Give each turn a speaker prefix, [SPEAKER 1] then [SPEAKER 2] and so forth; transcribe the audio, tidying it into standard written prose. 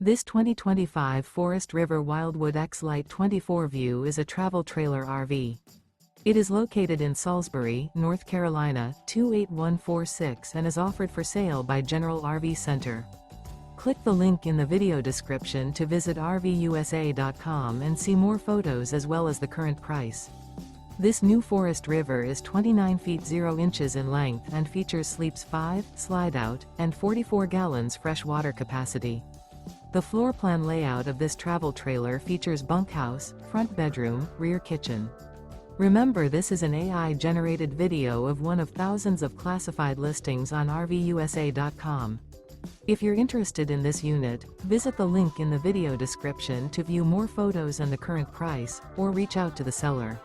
[SPEAKER 1] This 2025 Forest River Wildwood X-Lite 24-view is a travel trailer RV. It is located in Salisbury, North Carolina, 28146 and is offered for sale by General RV Center. Click the link in the video description to visit RVUSA.com and see more photos as well as the current price. This new Forest River is 29 feet 0 inches in length and features sleeps 5, Slideout, and 44 gallons fresh water capacity. The floor plan layout of this travel trailer features bunkhouse, front bedroom, rear kitchen. Remember, this is an AI-generated video of one of thousands of classified listings on RVUSA.com. If you're interested in this unit, visit the link in the video description to view more photos and the current price, or reach out to the seller.